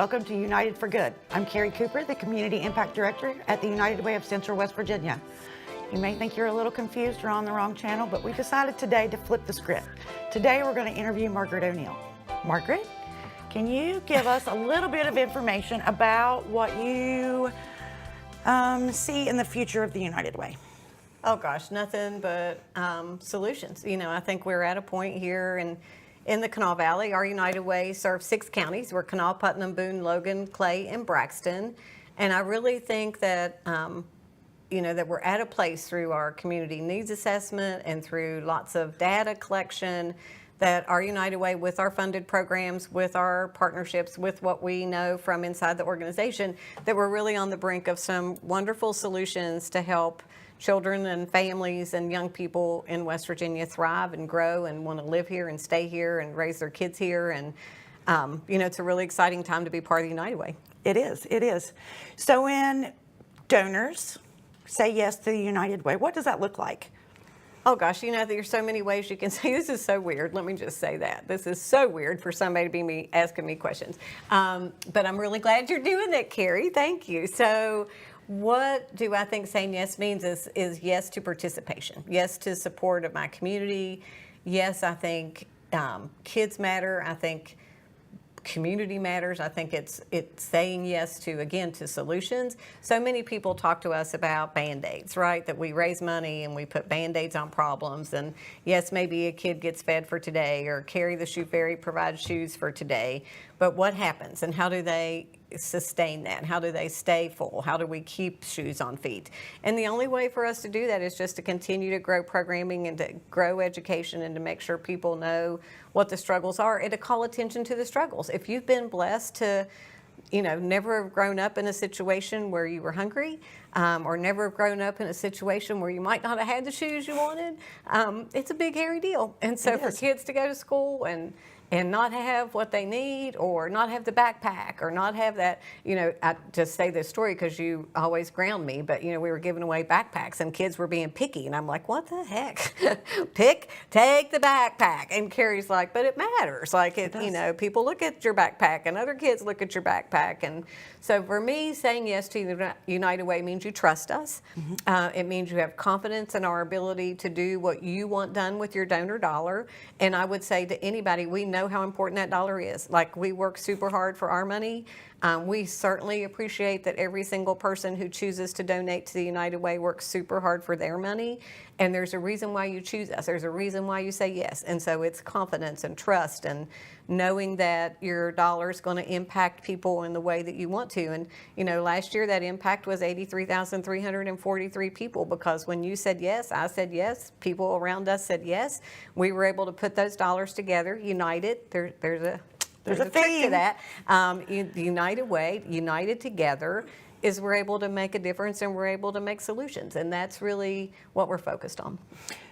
Welcome to United for Good. I'm Carrie Cooper, the Community Impact Director at the United Way of Central West Virginia. You may think you're a little confused or on the wrong channel, but we decided today to flip the script. Today we're going to interview Margaret O'Neill. Margaret, can you give us a little bit of information about what you see in the future of the United Way? Oh gosh, nothing but solutions. You know, I think we're at a point here in the Kanawha Valley. Our United Way serves 6 counties. We're Kanawha, Putnam, Boone, Logan, Clay, and Braxton. And I really think that, you know, that we're at a place through our community needs assessment and through lots of data collection that our United Way, with our funded programs, with our partnerships, with what we know from inside the organization, that we're really on the brink of some wonderful solutions to help children and families and young people in West Virginia thrive and grow and want to live here and stay here and raise their kids here. And, you know, it's a really exciting time to be part of the United Way. It is, it is. So when donors say yes to the United Way, what does that look like? Oh gosh, you know, there's so many ways you can say this is so weird. Let me just say that. This is so weird for somebody to be asking me questions. But I'm really glad you're doing that, Carrie. Thank you. So what do I think saying yes means is yes to participation, yes to support of my community. Yes, I think kids matter. I think community matters. I think it's saying yes to, again, to solutions. So many people talk to us about Band-Aids, right? That we raise money and we put Band-Aids on problems. And yes, maybe a kid gets fed for today, or Carrie the Shoe Fairy provides shoes for today. But what happens, and how do they sustain that? How do they stay full? How do we keep shoes on feet? And the only way for us to do that is just to continue to grow programming and to grow education and to make sure people know what the struggles are and to call attention to the struggles. If you've been blessed to, you know, never have grown up in a situation where you were hungry, or never have grown up in a situation where you might not have had the shoes you wanted, it's a big, hairy deal. And so for kids to go to school and not have what they need, or not have the backpack, or not have that, you know, I just say this story because you always ground me, but, you know, we were giving away backpacks and kids were being picky. And I'm like, what the heck? Take the backpack. And Carrie's like, but it matters. Like, you know, people look at your backpack and other kids look at your backpack. And so for me, saying yes to the United Way means you trust us. Mm-hmm. It means you have confidence in our ability to do what you want done with your donor dollar. And I would say to anybody, we know how important that dollar is. Like, we work super hard for our money. We certainly appreciate that every single person who chooses to donate to the United Way works super hard for their money. And there's a reason why you choose us. There's a reason why you say yes. And so it's confidence and trust and knowing that your dollar is going to impact people in the way that you want to. And, you know, last year that impact was 83,343 people, because when you said yes, I said yes, people around us said yes. We were able to put those dollars together, united. There's a trick to that. The United Way, united together, is we're able to make a difference and we're able to make solutions. And that's really what we're focused on.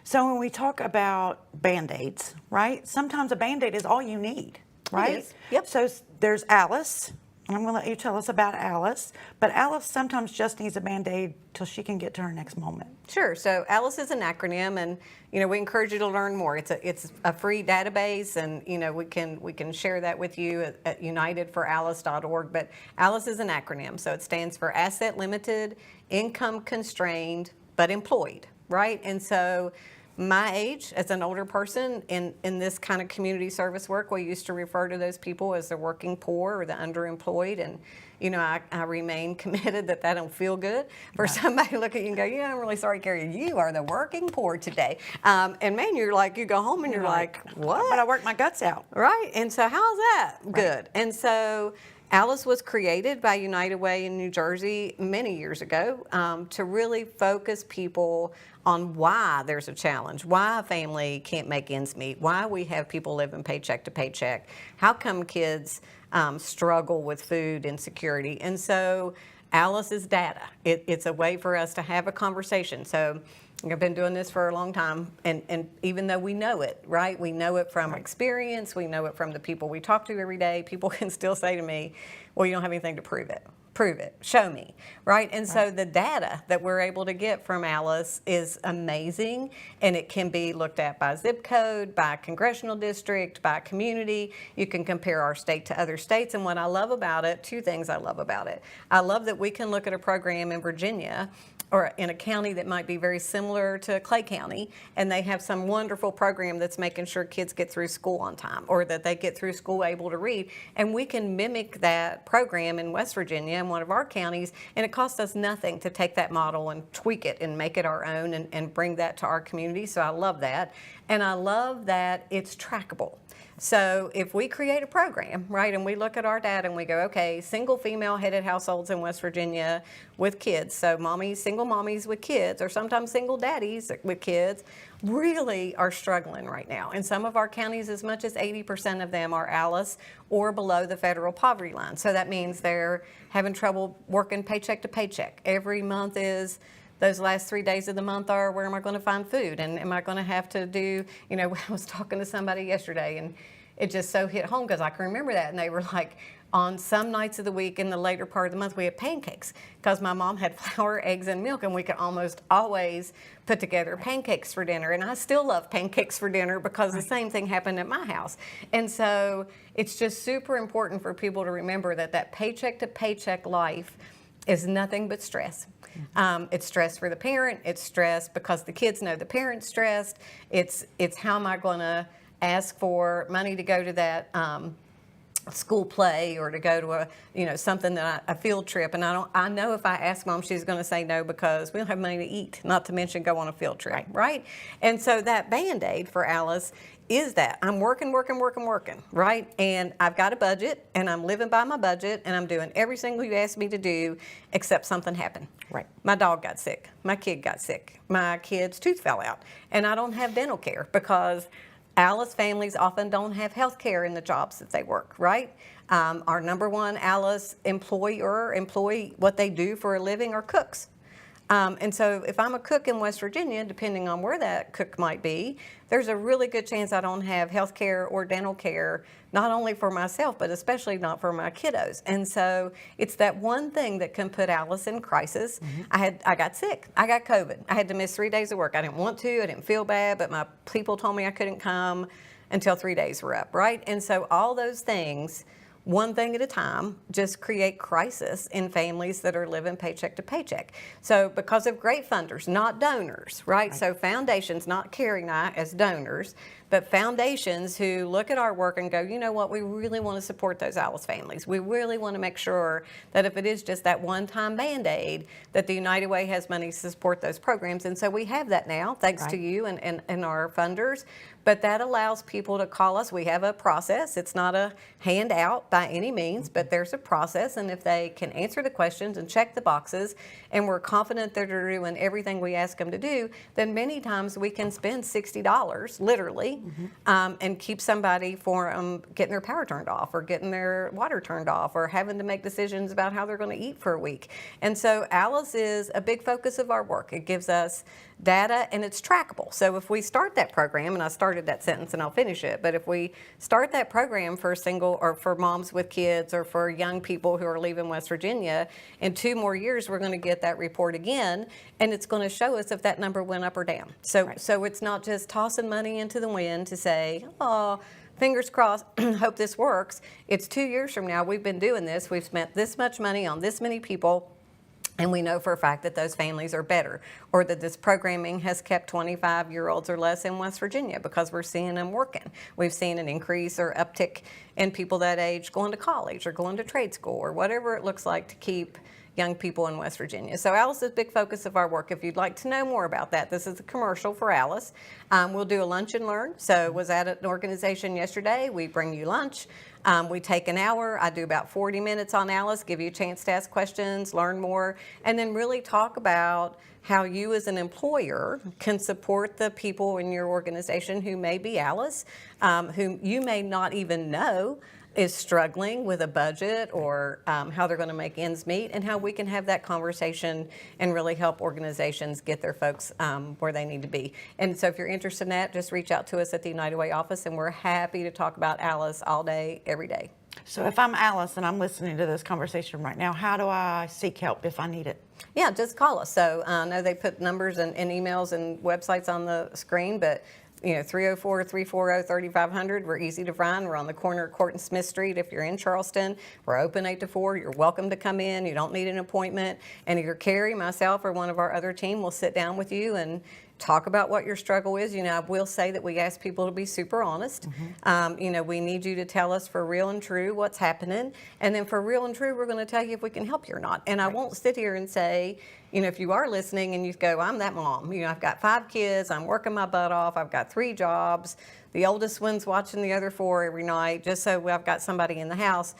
So when we talk about Band-Aids, right? Sometimes a Band-Aid is all you need, right? It is. Yep. So there's Alice. I'm going to let you tell us about Alice. But Alice sometimes just needs a Band-Aid till she can get to her next moment. Sure. So Alice is an acronym, and, you know, we encourage you to learn more. It's a free database, and, you know, we can share that with you at unitedforalice.org. But Alice is an acronym, so it stands for Asset Limited, Income Constrained, but Employed, right? And so my age, as an older person in this kind of community service work, we used to refer to those people as the working poor or the underemployed. And, you know, I remain committed that don't feel good for somebody to look at you and go, yeah, I'm really sorry, Carrie, you are the working poor today. And man, you're like, you go home and you're like, what? But I worked my guts out. Right. And so how's that? Right. Good. And so Alice was created by United Way in New Jersey many years ago to really focus people on why there's a challenge, why a family can't make ends meet, why we have people living paycheck to paycheck, how come kids struggle with food insecurity. And so Alice is data. It's a way for us to have a conversation. So I've been doing this for a long time, and even though we know it, right? We know it from experience, we know it from the people we talk to every day, people can still say to me, well, you don't have anything to prove it. Prove it. Show me. Right? And so the data that we're able to get from Alice is amazing, and it can be looked at by zip code, by congressional district, by community. You can compare our state to other states. And what I love about it, two things I love about it. I love that we can look at a program in Virginia or in a county that might be very similar to Clay County, and they have some wonderful program that's making sure kids get through school on time, or that they get through school able to read. And we can mimic that program in West Virginia in one of our counties, and it costs us nothing to take that model and tweak it and make it our own and bring that to our community. So I love that. And I love that it's trackable. So if we create a program, right, and we look at our data and we go, okay, single female headed households in West Virginia with kids, so mommies, single mommies with kids, or sometimes single daddies with kids, really are struggling right now. In some of our counties, as much as 80% of them are ALICE or below the federal poverty line. So that means they're having trouble working paycheck to paycheck. Every month is those last 3 days of the month are, where am I going to find food? And am I going to have to do, you know, I was talking to somebody yesterday, and it just so hit home because I can remember that. And they were like, on some nights of the week in the later part of the month, we had pancakes because my mom had flour, eggs, and milk, and we could almost always put together pancakes for dinner. And I still love pancakes for dinner because the same thing happened at my house. And so it's just super important for people to remember that that paycheck to paycheck life is nothing but stress. It's stress for the parent. It's stress because the kids know the parent's stressed. It's how am I going to ask for money to go to that school play or to go to something that a field trip, and I know if I ask mom, she's going to say no because we don't have money to eat, not to mention go on a field trip, right? And so that Band-Aid for Alice is that I'm working, right? And I've got a budget, and I'm living by my budget, and I'm doing every single you asked me to do, except something happened. Right. My dog got sick. My kid got sick. My kid's tooth fell out, and I don't have dental care because ALICE families often don't have health care in the jobs that they work, right? Our number one ALICE employee, what they do for a living are cooks. And so if I'm a cook in West Virginia, depending on where that cook might be, there's a really good chance I don't have health care or dental care, not only for myself, but especially not for my kiddos. And so it's that one thing that can put Alice in crisis. Mm-hmm. I got sick. I got COVID. I had to miss 3 days of work. I didn't want to. I didn't feel bad, but my people told me I couldn't come until 3 days were up, right? And so all those things, one thing at a time, just create crisis in families that are living paycheck to paycheck. So because of great funders, not donors, right? So foundations, not Carrie and I as donors, but foundations who look at our work and go, you know what, we really want to support those ALICE families. We really want to make sure that if it is just that one-time Band-Aid, that the United Way has money to support those programs. And so we have that now, thanks to you and our funders. But that allows people to call us. We have a process. It's not a handout by any means, but there's a process. And if they can answer the questions and check the boxes, and we're confident that they're doing everything we ask them to do, then many times we can spend $60, literally, and keep somebody from getting their power turned off or getting their water turned off or having to make decisions about how they're going to eat for a week. And so ALICE is a big focus of our work. It gives us data, and it's trackable. So if we start that program, and I started that sentence and I'll finish it, but if we start that program for single or for moms with kids or for young people who are leaving West Virginia, in 2 more years we're going to get that report again, and it's going to show us if that number went up or down. So so it's not just tossing money into the wind to say, oh, fingers crossed, hope this works. It's 2 years from now, we've been doing this, we've spent this much money on this many people, and we know for a fact that those families are better, or that this programming has kept 25-year-olds or less in West Virginia because we're seeing them working. We've seen an increase or uptick in people that age going to college or going to trade school or whatever it looks like to keep young people in West Virginia. So ALICE is a big focus of our work. If you'd like to know more about that, this is a commercial for ALICE. We'll do a lunch and learn. So was at an organization yesterday. We bring you lunch. We take an hour. I do about 40 minutes on ALICE, give you a chance to ask questions, learn more, and then really talk about how you as an employer can support the people in your organization who may be ALICE, whom you may not even know is struggling with a budget or how they're going to make ends meet, and how we can have that conversation and really help organizations get their folks where they need to be. And so if you're interested in that, just reach out to us at the United Way office, and we're happy to talk about ALICE all day, every day. So if I'm Alice and I'm listening to this conversation right now, how do I seek help if I need it? Yeah, just call us. So I know they put numbers and emails and websites on the screen, but 304-340-3500. We're easy to find. We're on the corner of Court and Smith Street. If you're in Charleston, we're open 8 to 4. You're welcome to come in. You don't need an appointment. And either Carrie, myself, or one of our other team will sit down with you and talk about what your struggle is. I will say that we ask people to be super honest. We need you to tell us for real and true what's happening. And then for real and true, we're going to tell you if we can help you or not. And I won't sit here and say, if you are listening and you go, I'm that mom. I've got 5 kids. I'm working my butt off. I've got 3 jobs. The oldest one's watching the other 4 every night just so I've got somebody in the house.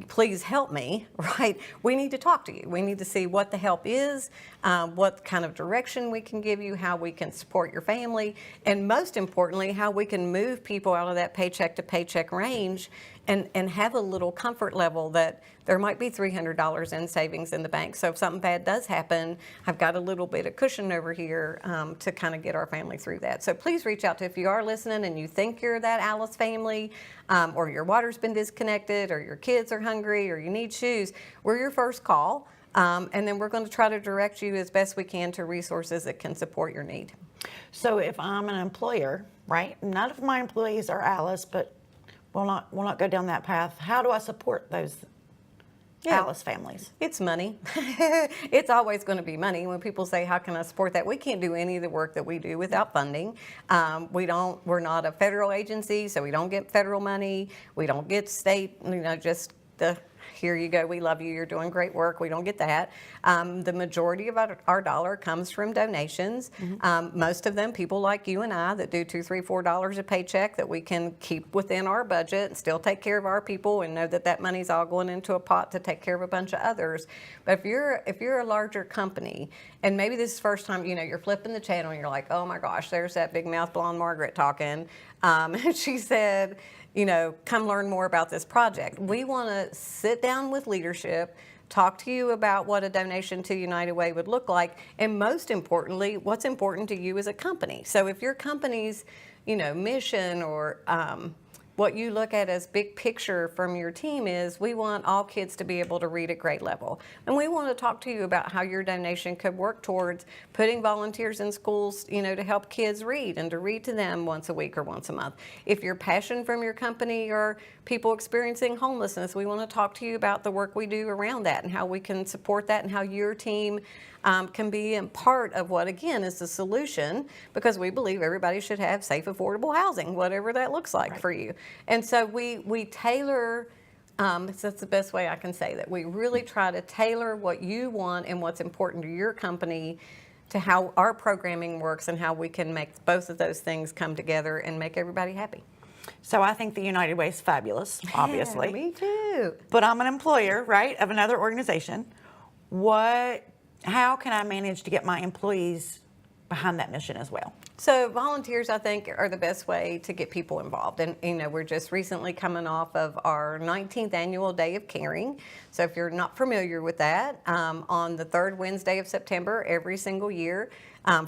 Please help me, right? We need to talk to you. We need to see what the help is, what kind of direction we can give you, how we can support your family, and most importantly, how we can move people out of that paycheck to paycheck range and have a little comfort level that there might be $300 in savings in the bank. So if something bad does happen, I've got a little bit of cushion over here to kind of get our family through that. So please reach out to, if you are listening and you think you're that Alice family, or your water's been disconnected, or your kids are hungry, or you need shoes, we're your first call. And then we're going to try to direct you as best we can to resources that can support your need. So if I'm an employer, right? None of my employees are Alice, but we'll not go down that path. How do I support those Alice families? It's money. It's always going to be money. When people say, how can I support that? We can't do any of the work that we do without funding. We're not a federal agency, so we don't get federal money. We don't get state, just here you go, we love you, you're doing great work. We don't get that. The majority of our dollar comes from donations. Most of them, people like you and I that do $2, $3, $4 a paycheck that we can keep within our budget and still take care of our people and know that that money's all going into a pot to take care of a bunch of others. But if you're a larger company, and maybe this is the first time, you're flipping the channel and you're like, oh my gosh, there's that big mouth blonde Margaret talking. And she said, come learn more about this project. We want to sit down with leadership, talk to you about what a donation to United Way would look like, and most importantly, what's important to you as a company. So if your company's, mission or what you look at as big picture from your team is, we want all kids to be able to read at grade level. And we want to talk to you about how your donation could work towards putting volunteers in schools, to help kids read and to read to them once a week or once a month. If your passion from your company are people experiencing homelessness, we want to talk to you about the work we do around that and how we can support that and how your team can be a part of what, again, is the solution, because we believe everybody should have safe, affordable housing, whatever that looks like for you. And so we tailor, that's the best way I can say that. We really try to tailor what you want and what's important to your company to how our programming works and how we can make both of those things come together and make everybody happy. So I think the United Way is fabulous, obviously. Yeah, me too. But I'm an employer, right, of another organization. How can I manage to get my employees behind that mission as well? So volunteers, I think, are the best way to get people involved. And, we're just recently coming off of our 19th annual Day of Caring. So if you're not familiar with that, on the 3rd Wednesday of September every single year,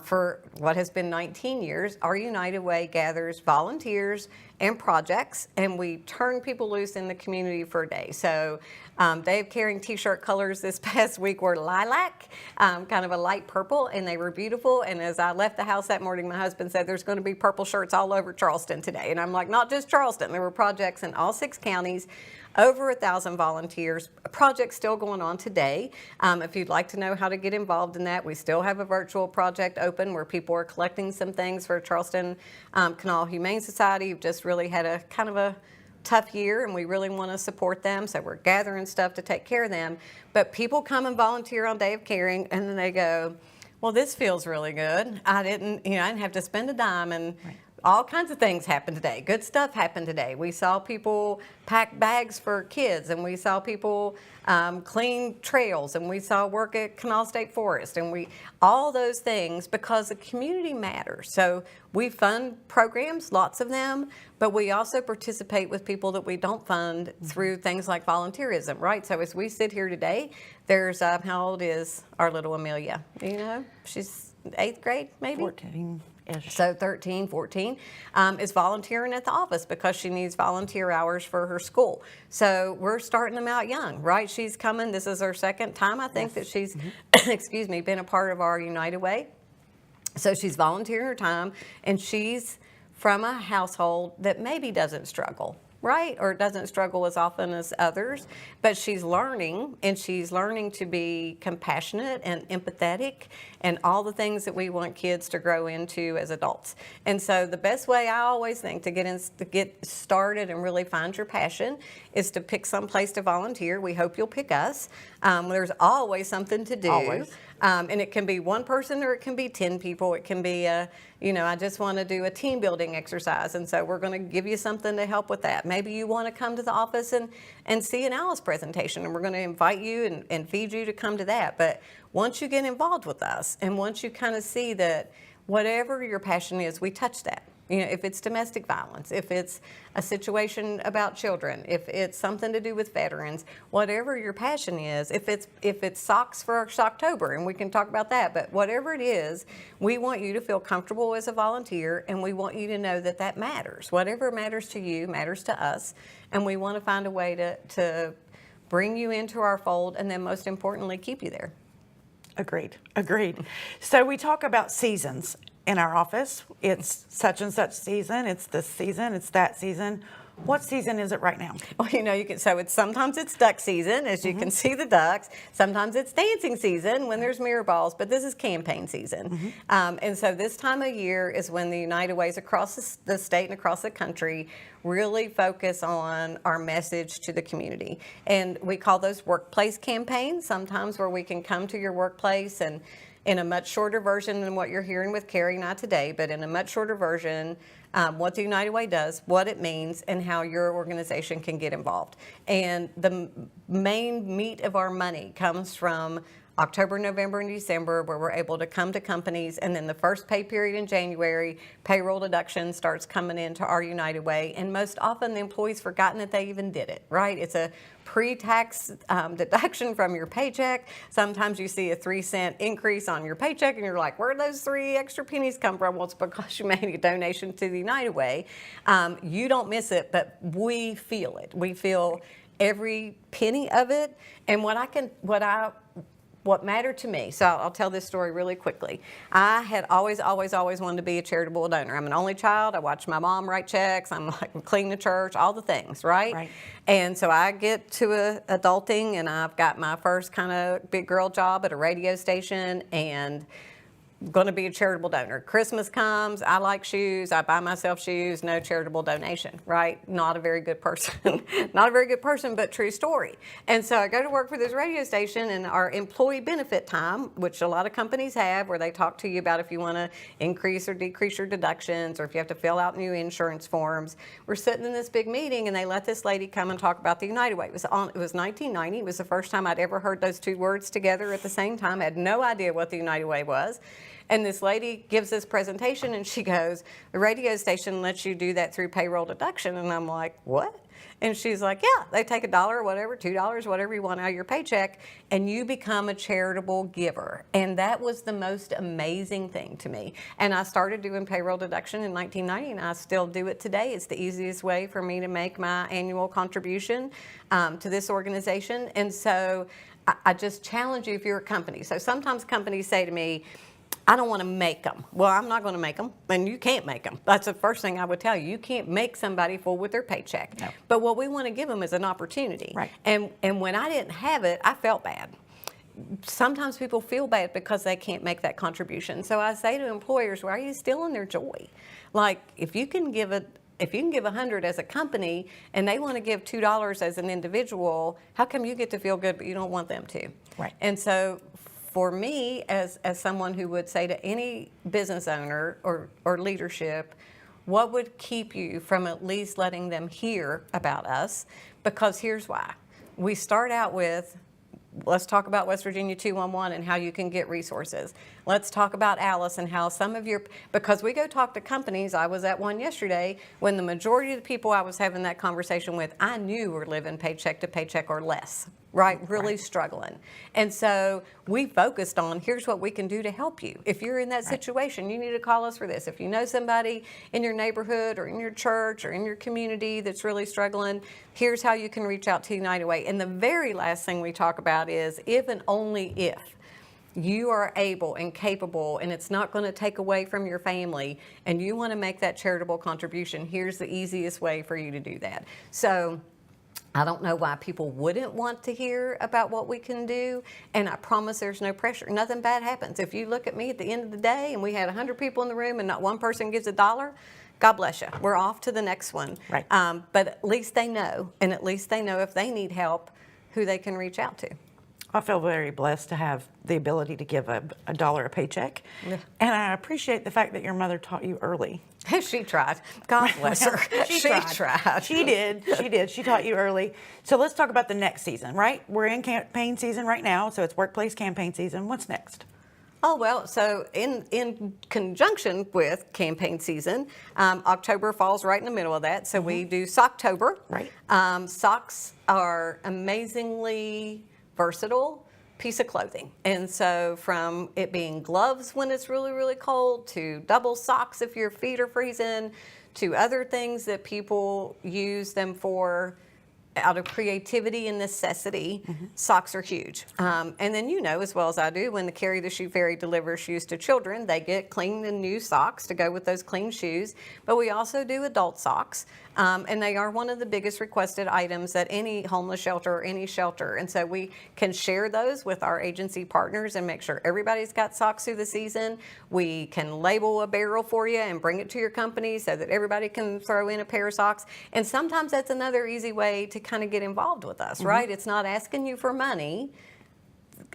for what has been 19 years, our United Way gathers volunteers and projects, and we turn people loose in the community for a day. So Day of Caring t-shirt colors this past week were lilac, kind of a light purple, and they were beautiful. And as I left the house that morning, my husband said, there's going to be purple shirts all over Charleston today. And I'm like, not just Charleston. There were projects in all 6 counties. Over 1,000 volunteers. A project still going on today. If you'd like to know how to get involved in that, we still have a virtual project open where people are collecting some things for Charleston Canal Humane Society. We've just really had a kind of a tough year, and we really want to support them, so we're gathering stuff to take care of them. But people come and volunteer on Day of Caring, and then they go, well, this feels really good. I didn't have to spend a dime, and all kinds of things happened today. Good stuff happened today. We saw people pack bags for kids, and we saw people clean trails, and we saw work at Canal State Forest, and all those things, because the community matters. So we fund programs, lots of them, but we also participate with people that we don't fund through things like volunteerism, right? So as we sit here today, there's, how old is our little Amelia? She's 8th grade, maybe? 14-ish. So 13, 14 is volunteering at the office because she needs volunteer hours for her school. So we're starting them out young, right? She's coming. This is her second time, I think, that she's, excuse me, been a part of our United Way. So she's volunteering her time, and she's from a household that maybe doesn't struggle, right? Or doesn't struggle as often as others, but she's learning, and she's learning to be compassionate and empathetic and all the things that we want kids to grow into as adults. And so the best way I always think to get started and really find your passion is to pick some place to volunteer. We hope you'll pick us. There's always something to do. Always. And it can be one person or it can be 10 people. It can be, I just want to do a team building exercise. And so we're going to give you something to help with that. Maybe you want to come to the office and see an Alice presentation, and we're going to invite you and feed you to come to that. But once you get involved with us and once you kind of see that whatever your passion is, we touch that. If it's domestic violence, if it's a situation about children, if it's something to do with veterans, whatever your passion is, if it's socks for Shocktober, and we can talk about that, but whatever it is, we want you to feel comfortable as a volunteer, and we want you to know that that matters. Whatever matters to you matters to us, and we want to find a way to bring you into our fold, and then most importantly, keep you there. Agreed. So we talk about seasons in our office. It's such and such season, it's this season, it's that season. What season is it right now? Well, sometimes it's duck season, as you can see the ducks. Sometimes it's dancing season when there's mirror balls, but this is campaign season. And so this time of year is when the United Ways across the state and across the country really focus on our message to the community. And we call those workplace campaigns, sometimes where we can come to your workplace and in a much shorter version than what you're hearing with Carrie and I today, but in a much shorter version, what the United Way does, what it means, and how your organization can get involved. And the main meat of our money comes from October, November, and December, where we're able to come to companies, and then the first pay period in January, payroll deduction starts coming into our United Way, and most often the employee's forgotten that they even did it, right? It's a pre-tax deduction from your paycheck. Sometimes you see a 3-cent increase on your paycheck, and you're like, where did those 3 extra pennies come from? Well, it's because you made a donation to the United Way. You don't miss it, but we feel it. We feel every penny of it, and what mattered to me, so I'll tell this story really quickly. I had always wanted to be a charitable donor. I'm an only child. I watched my mom write checks. I'm like clean the church, all the things, right? And so I get to adulting, and I've got my first kind of big girl job at a radio station, and going to be a charitable donor. Christmas comes, I like shoes, I buy myself shoes, no charitable donation, right? Not a very good person. Not a very good person, but true story. And so I go to work for this radio station, and our employee benefit time, which a lot of companies have, where they talk to you about if you want to increase or decrease your deductions, or if you have to fill out new insurance forms. We're sitting in this big meeting, and they let this lady come and talk about the United Way. It was 1990. It was the first time I'd ever heard those two words together at the same time. I had no idea what the United Way was. And this lady gives this presentation, and she goes, the radio station lets you do that through payroll deduction. And I'm like, what? And she's like, yeah, they take $1 or whatever, $2, whatever you want out of your paycheck, and you become a charitable giver. And that was the most amazing thing to me. And I started doing payroll deduction in 1990, and I still do it today. It's the easiest way for me to make my annual contribution to this organization. And so I just challenge you if you're a company. So sometimes companies say to me, I don't want to make them. Well, I'm not going to make them, and you can't make them. That's the first thing I would tell you. You can't make somebody full with their paycheck. No. But what we want to give them is an opportunity. Right. And when I didn't have it, I felt bad. Sometimes people feel bad because they can't make that contribution. So I say to employers, why are you stealing their joy? Like, if you can give $100 as a company, and they want to give $2 as an individual, how come you get to feel good but you don't want them to? Right. And so for me, as someone who would say to any business owner or leadership, what would keep you from at least letting them hear about us? Because here's why. We start out with, let's talk about West Virginia 211 and how you can get resources. Let's talk about Alice and how some of your, because we go talk to companies. I was at one yesterday when the majority of the people I was having that conversation with, I knew were living paycheck to paycheck or less, right? Really struggling. And so we focused on, here's what we can do to help you. If you're in that situation, you need to call us for this. If you know somebody in your neighborhood or in your church or in your community that's really struggling, here's how you can reach out to United Way. And the very last thing we talk about is if and only if you are able and capable, and it's not going to take away from your family, and you want to make that charitable contribution, here's the easiest way for you to do that. So I don't know why people wouldn't want to hear about what we can do, and I promise there's no pressure. Nothing bad happens. If you look at me at the end of the day and we had 100 people in the room and not one person gives $1, God bless you. We're off to the next one. Right. But at least they know, and at least they know if they need help, who they can reach out to. I feel very blessed to have the ability to give a $1 a paycheck. Yeah. And I appreciate the fact that your mother taught you early. She tried. God bless her. She tried. She did. She did. She taught you early. So let's talk about the next season, right? We're in campaign season right now, so it's workplace campaign season. What's next? Oh, well, so in conjunction with campaign season, October falls right in the middle of that. So we do Socktober. Right. Socks are amazingly versatile piece of clothing. And so from it being gloves when it's really, really cold, to double socks if your feet are freezing, to other things that people use them for out of creativity and necessity, socks are huge. And then you know as well as I do, when the Carry the Shoe Fairy delivers shoes to children, they get clean and new socks to go with those clean shoes. But we also do adult socks. And they are one of the biggest requested items at any homeless shelter or any shelter. And so we can share those with our agency partners and make sure everybody's got socks through the season. We can label a barrel for you and bring it to your company so that everybody can throw in a pair of socks. And sometimes that's another easy way to kind of get involved with us, right? It's not asking you for money.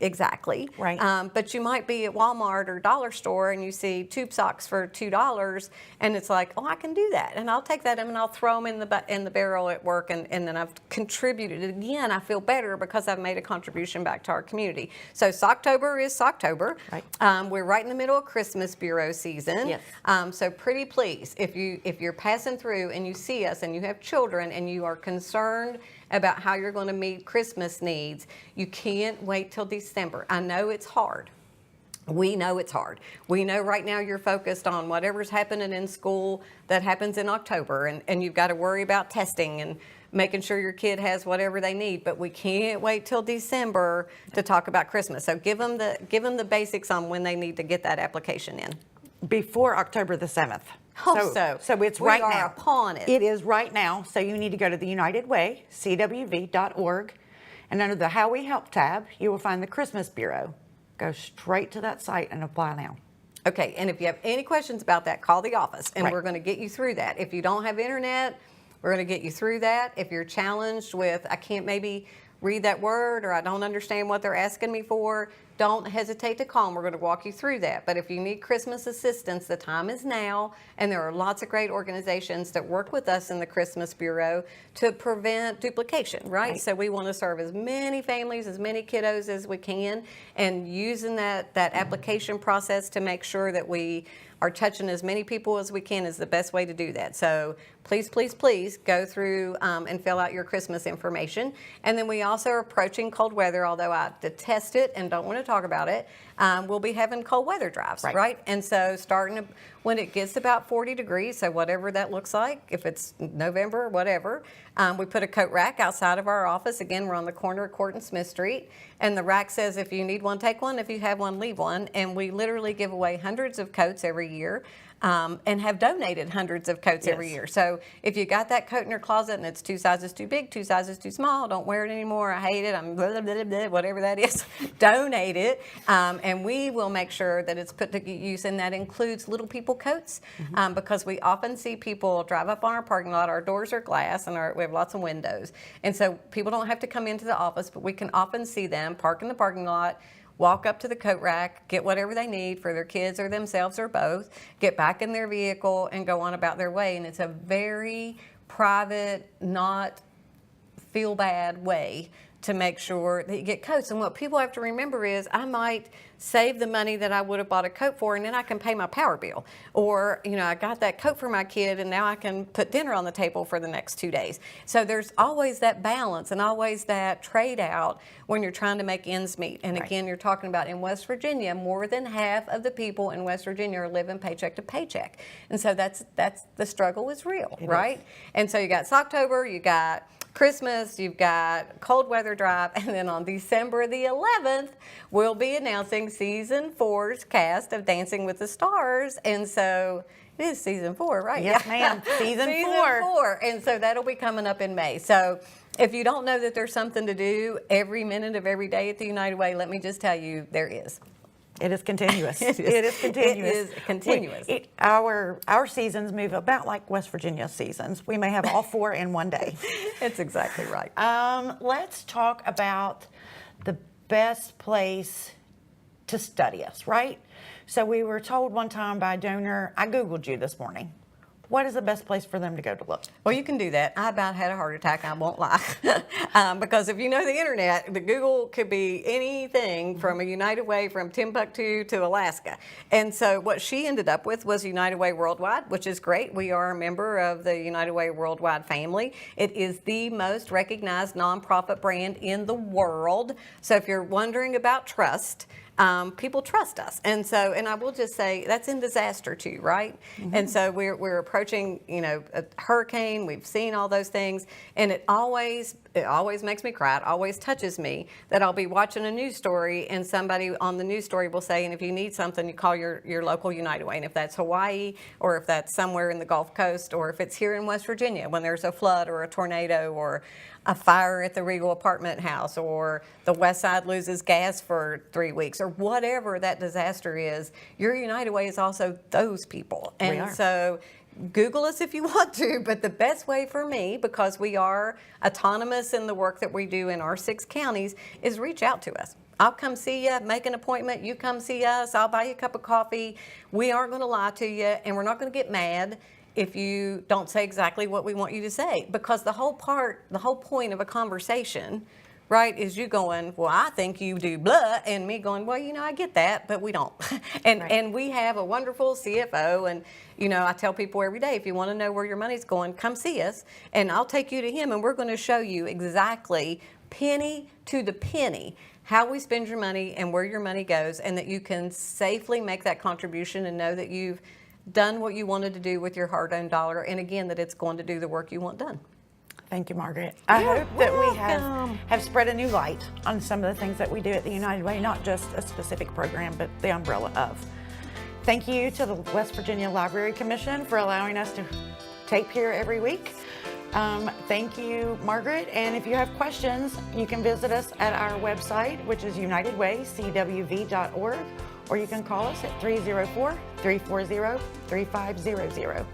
Exactly. Right. But you might be at Walmart or Dollar Store and you see tube socks for $2, and it's like, oh, I can do that, and I'll take that and I'll throw them in the barrel at work, and then I've contributed. Again, I feel better because I've made a contribution back to our community. So Socktober is Socktober. Right. We're right in the middle of Christmas Bureau season. Yes. So pretty please, if you're passing through and you see us and you have children and you are concerned about how you're going to meet Christmas needs, you can't wait till December. I know it's hard. We know it's hard. We know right now you're focused on whatever's happening in school that happens in October, and you've got to worry about testing and making sure your kid has whatever they need. But we can't wait till December to talk about Christmas. So give them the basics on when they need to get that application in. Before October the 7th. So it's we right are now. Upon it. It is right now. So you need to go to the United Way, CWV.org, and under the How We Help tab, you will find the Christmas Bureau. Go straight to that site and apply now. Okay, and if you have any questions about that, call the office, and Right. we're going to get you through that. If you don't have internet, we're going to get you through that. If you're challenged with, I can't maybe read that word, or I don't understand what they're asking me for, don't hesitate to call, and we're going to walk you through that. But if you need Christmas assistance, the time is now, and there are lots of great organizations that work with us in the Christmas Bureau to prevent duplication, right? So we want to serve as many families, as many kiddos as we can, and using that application process to make sure that we are touching as many people as we can is the best way to do that. So please, please, please go through and fill out your Christmas information. And then we also are approaching cold weather, although I detest it and don't want to talk about it. We'll be having cold weather drives, right? And so starting when it gets about 40 degrees, so whatever that looks like, if it's November or whatever, we put a coat rack outside of our office. Again, we're on the corner of Court and Smith Street. And the rack says, if you need one, take one. If you have one, leave one. And we literally give away hundreds of coats every year. And have donated hundreds of coats every year. So if you got that coat in your closet and it's 2 sizes too big, 2 sizes too small, don't wear it anymore, I hate it, I'm blah, blah, blah, blah, whatever that is, donate it. And we will make sure that it's put to use, and that includes little people coats, because we often see people drive up on our parking lot, our doors are glass, and we have lots of windows. And so people don't have to come into the office, but we can often see them park in the parking lot, walk up to the coat rack, get whatever they need for their kids or themselves or both, get back in their vehicle, and go on about their way. And it's a very private, not feel bad way to make sure that you get coats. And what people have to remember is I might save the money that I would have bought a coat for, and then I can pay my power bill. Or, I got that coat for my kid, and now I can put dinner on the table for the next 2 days. So there's always that balance and always that trade out when you're trying to make ends meet. And Right. again, you're talking about in West Virginia, more than half of the people in West Virginia are living paycheck to paycheck. And so that's the struggle is real, right? And so you got Socktober, you got Christmas, you've got cold weather drive, and then on December the 11th, we'll be announcing season 4's cast of Dancing with the Stars. And so it is season 4, right? Yes, ma'am. Season 4. And so that'll be coming up in May. So if you don't know that there's something to do every minute of every day at the United Way, let me just tell you, there is. It is continuous. It is. It is continuous. It is continuous. Our seasons move about like West Virginia seasons. We may have all 4 in one day. That's exactly right. Let's talk about the best place to study us, right? So we were told one time by a donor, I Googled you this morning. What is the best place for them to go to look? Well, you can do that. I about had a heart attack, I won't lie. Because if you know the internet, the Google could be anything from a United Way from Timbuktu to Alaska. And so what she ended up with was United Way Worldwide, which is great. We are a member of the United Way Worldwide family. It is the most recognized nonprofit brand in the world. So if you're wondering about trust, people trust us. And so, and I will just say that's in disaster too, right? And so we're approaching, a hurricane. We've seen all those things, and it always makes me cry. It always touches me that I'll be watching a news story and somebody on the news story will say, and if you need something, you call your local United Way. And if that's Hawaii, or if that's somewhere in the Gulf Coast, or if it's here in West Virginia when there's a flood or a tornado or a fire at the Regal apartment house, or the West Side loses gas for 3 weeks, or whatever that disaster is, your United Way is also those people. And are. so Google us if you want to, but the best way for me, because we are autonomous in the work that we do in our 6 counties, is reach out to us. I'll come see you, make an appointment, you come see us, I'll buy you a cup of coffee. We aren't going to lie to you, and we're not going to get mad if you don't say exactly what we want you to say, because the whole point of a conversation, right, is you going, well, I think you do blah, and me going, well, I get that, but we don't. And we have a wonderful CFO, and I tell people every day, if you want to know where your money's going, come see us, and I'll take you to him, and we're going to show you exactly penny to the penny how we spend your money and where your money goes, and that you can safely make that contribution and know that you've done what you wanted to do with your hard-earned dollar, and again, that it's going to do the work you want done. Thank you, Margaret. I hope that we welcome. have spread a new light on some of the things that we do at the United Way, not just a specific program, but the umbrella of. Thank you to the West Virginia Library Commission for allowing us to tape here every week. Thank you, Margaret. And if you have questions, you can visit us at our website, which is unitedwaycwv.org, or you can call us at 304-340-3500.